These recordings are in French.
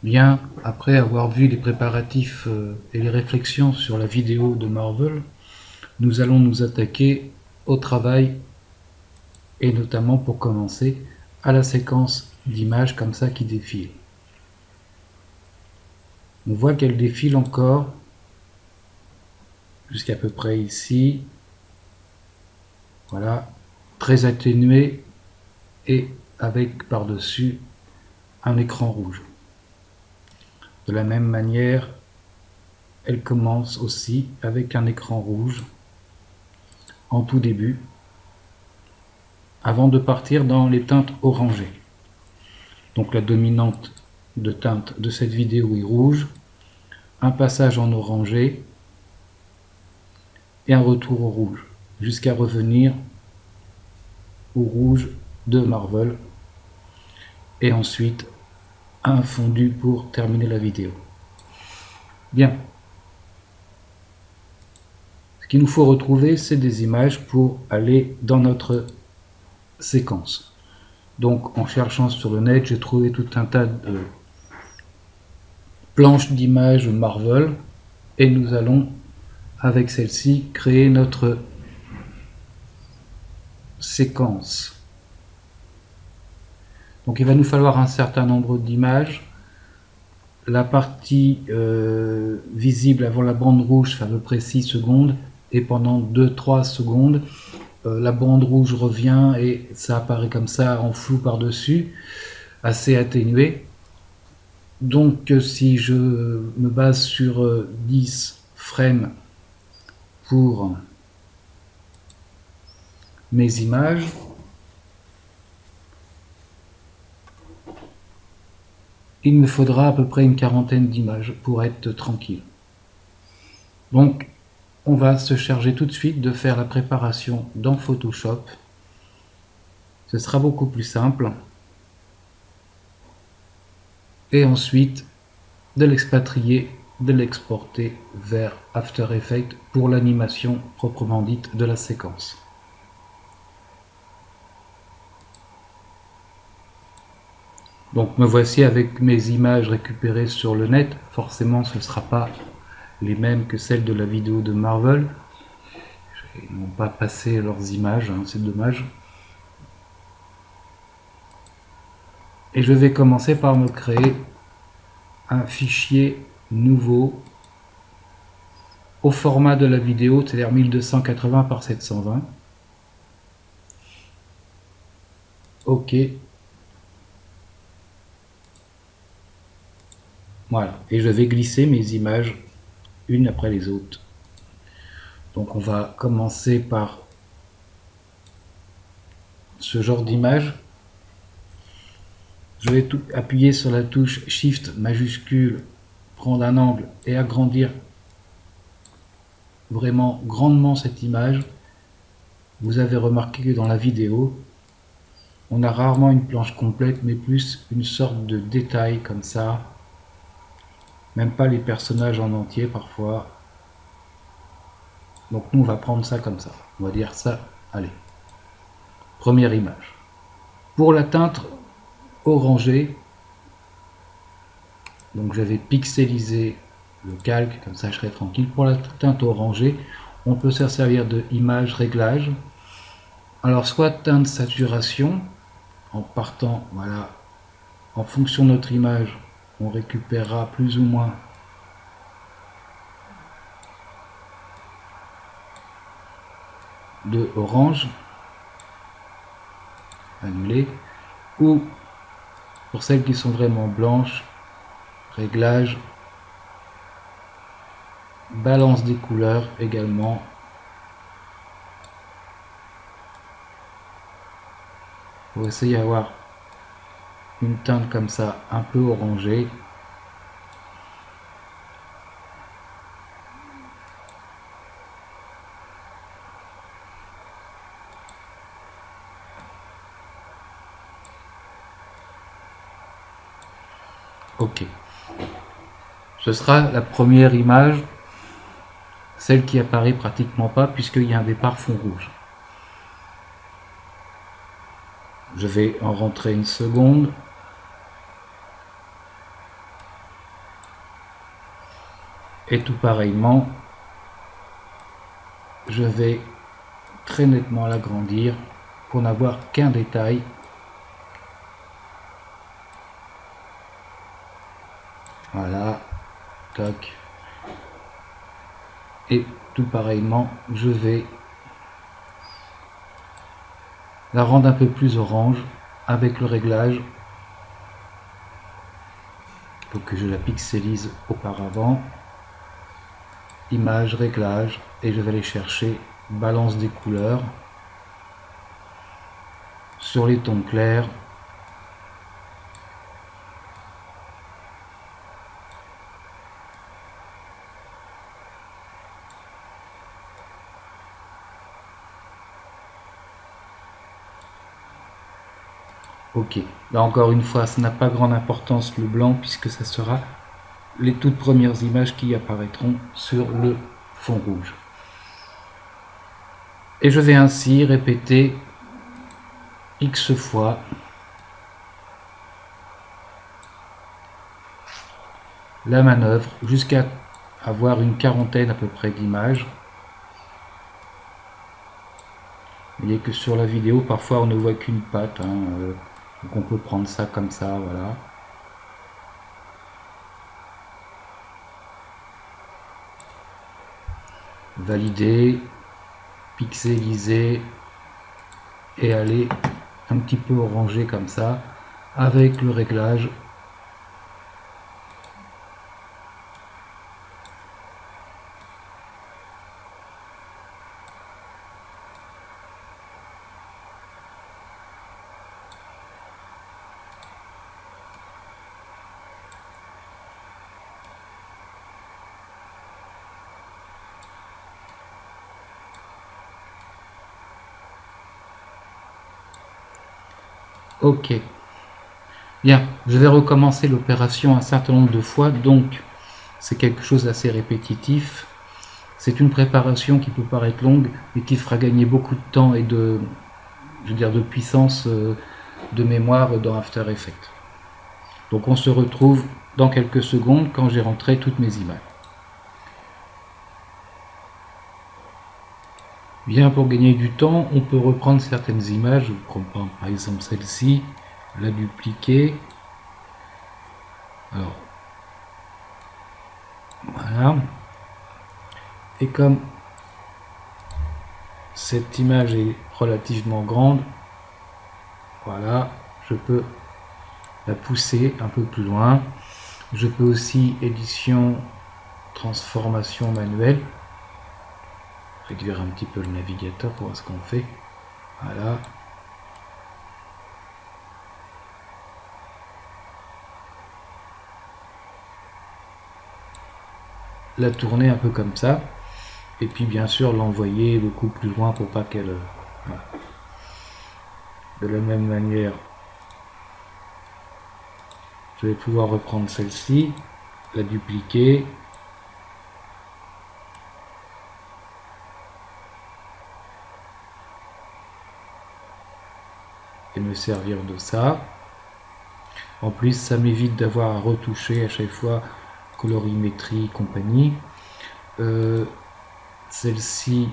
Bien, après avoir vu les préparatifs et les réflexions sur la vidéo de Marvel, nous allons nous attaquer au travail et notamment pour commencer à la séquence d'images comme ça qui défile. On voit qu'elle défile encore jusqu'à peu près ici. Voilà, très atténuée et avec par-dessus un écran rouge. De la même manière, elle commence aussi avec un écran rouge en tout début, avant de partir dans les teintes orangées. Donc la dominante de teinte de cette vidéo est rouge, un passage en orangé et un retour au rouge, jusqu'à revenir au rouge de Marvel, et ensuite un fondu pour terminer la vidéo. Bien. Ce qu'il nous faut retrouver, c'est des images pour aller dans notre séquence. Donc en cherchant sur le net, j'ai trouvé tout un tas de planches d'images Marvel et nous allons avec celle-ci créer notre séquence. Donc il va nous falloir un certain nombre d'images. La partie visible avant la bande rouge fait à peu près 6 secondes et pendant 2-3 secondes la bande rouge revient et ça apparaît comme ça en flou par-dessus, assez atténué. Donc si je me base sur 10 frames pour mes images, il me faudra à peu près une quarantaine d'images pour être tranquille. Donc on va se charger tout de suite de faire la préparation dans Photoshop. Ce sera beaucoup plus simple. Et ensuite de l'expatrier, de l'exporter vers After Effects pour l'animation proprement dite de la séquence. Donc me voici avec mes images récupérées sur le net. Forcément ce ne sera pas les mêmes que celles de la vidéo de Marvel. Ils n'ont pas passé leurs images, hein, c'est dommage. Et je vais commencer par me créer un fichier nouveau au format de la vidéo, c'est-à-dire 1280 par 720. OK. Voilà. Et je vais glisser mes images une après les autres. Donc on va commencer par ce genre d'image. Je vais appuyer sur la touche Shift majuscule, prendre un angle et agrandir vraiment grandement cette image. Vous avez remarqué que dans la vidéo, on a rarement une planche complète, mais plus une sorte de détail comme ça. Même pas les personnages en entier parfois. Donc nous on va prendre ça comme ça. On va dire ça, allez. Première image. Pour la teinte orangée, donc j'avais pixelisé le calque, comme ça je serai tranquille. Pour la teinte orangée, on peut se servir de image réglage. Alors soit teinte saturation, en partant, voilà, en fonction de notre image, on récupérera plus ou moins de orange, annuler, ou pour celles qui sont vraiment blanches, réglage, balance des couleurs également. Pour essayer d'avoir une teinte comme ça un peu orangée. OK. Ce sera la première image, celle qui apparaît pratiquement pas puisqu'il y a un départ fond rouge. Je vais en rentrer une seconde. Et tout pareillement, je vais très nettement l'agrandir pour n'avoir qu'un détail. Voilà, tac. Et tout pareillement, je vais la rendre un peu plus orange avec le réglage. Il faut que je la pixelise auparavant. Image, réglage, et je vais aller chercher balance des couleurs sur les tons clairs. Ok, là encore une fois, ça n'a pas grande importance le blanc puisque ça sera les toutes premières images qui apparaîtront sur le fond rouge. Et je vais ainsi répéter X fois la manœuvre jusqu'à avoir une quarantaine à peu près d'images. Vous voyez que sur la vidéo, parfois on ne voit qu'une patte, hein, donc on peut prendre ça comme ça, voilà. Valider, pixeliser et aller un petit peu orangé comme ça avec le réglage. Ok. Bien, je vais recommencer l'opération un certain nombre de fois, donc c'est quelque chose d'assez répétitif. C'est une préparation qui peut paraître longue et qui fera gagner beaucoup de temps et de, je veux dire, de puissance de mémoire dans After Effects. Donc on se retrouve dans quelques secondes quand j'ai rentré toutes mes images. Bien, pour gagner du temps, on peut reprendre certaines images. Je prends par exemple celle-ci, la dupliquer. Alors, voilà. Et comme cette image est relativement grande, voilà, je peux la pousser un peu plus loin. Je peux aussi édition, transformation manuelle. Réduire un petit peu le navigateur pour voir ce qu'on fait. Voilà. La tourner un peu comme ça. Et puis bien sûr l'envoyer beaucoup plus loin pour pas qu'elle... Voilà. De la même manière, je vais pouvoir reprendre celle-ci, la dupliquer. Et me servir de ça. En plus, ça m'évite d'avoir à retoucher à chaque fois colorimétrie compagnie. Celle-ci,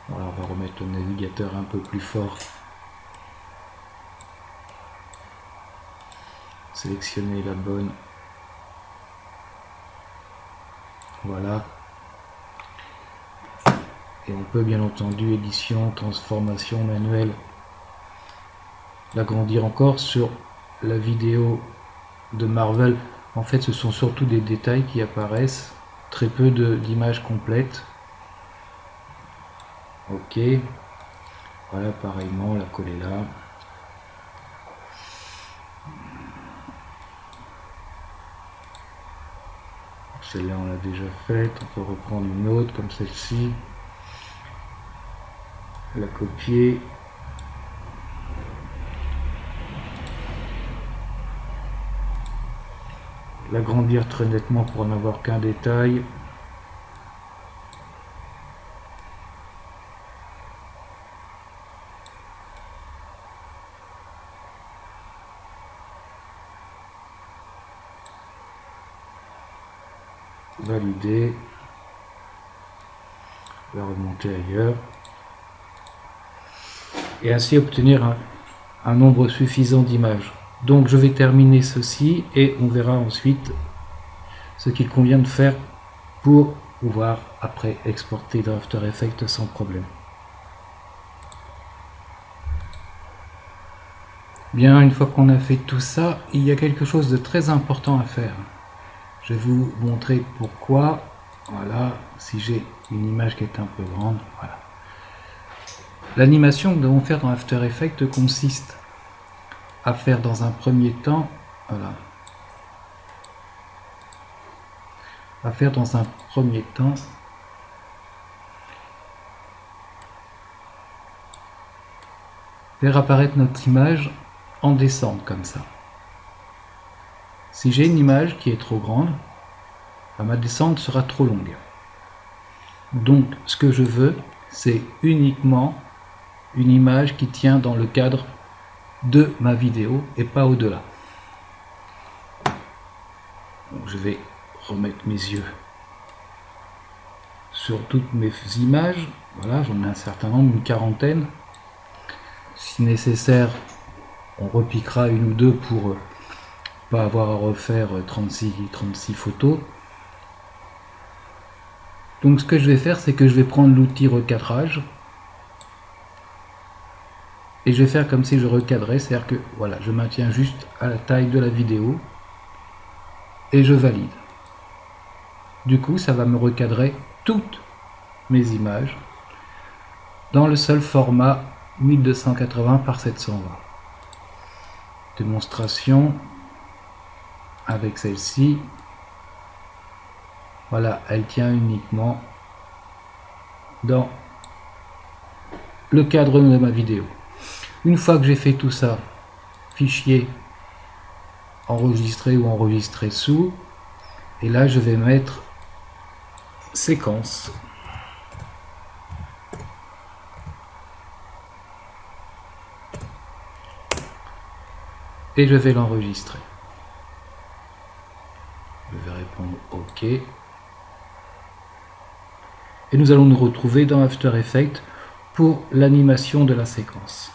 voilà, on va remettre le navigateur un peu plus fort. Sélectionner la bonne. Voilà. Et on peut bien entendu édition, transformation manuelle, l'agrandir encore. Sur la vidéo de Marvel, en fait ce sont surtout des détails qui apparaissent, très peu d'images complètes. Ok, voilà, pareillement la coller là. Celle-là on l'a déjà faite, on peut reprendre une autre comme celle-ci, la copier. L'agrandir très nettement pour n'avoir qu'un détail. valider, je vais remonter ailleurs, et ainsi obtenir un nombre suffisant d'images. Donc je vais terminer ceci et on verra ensuite ce qu'il convient de faire pour pouvoir après exporter dans After Effects sans problème. Bien, une fois qu'on a fait tout ça, il y a quelque chose de très important à faire. Je vais vous montrer pourquoi. Voilà, si j'ai une image qui est un peu grande, voilà. L'animation que nous devons faire dans After Effects consiste à faire dans un premier temps, voilà, faire apparaître notre image en descente comme ça. Si j'ai une image qui est trop grande, ma descente sera trop longue. Donc ce que je veux, c'est uniquement une image qui tient dans le cadre de ma vidéo et pas au-delà. Je vais remettre mes yeux sur toutes mes images. Voilà, j'en ai un certain nombre, une quarantaine. Si nécessaire, on repiquera une ou deux pour pas avoir à refaire 36 photos. Donc ce que je vais faire, c'est que je vais prendre l'outil recadrage et je vais faire comme si je recadrais, c'est-à-dire que voilà, je maintiens juste à la taille de la vidéo et je valide. Du coup, ça va me recadrer toutes mes images dans le seul format 1280 par 720. Démonstration avec celle-ci. Voilà, elle tient uniquement dans le cadre de ma vidéo. Une fois que j'ai fait tout ça, fichier enregistré ou enregistré sous, et là je vais mettre séquence. Et je vais l'enregistrer. Je vais répondre OK. Et nous allons nous retrouver dans After Effects pour l'animation de la séquence.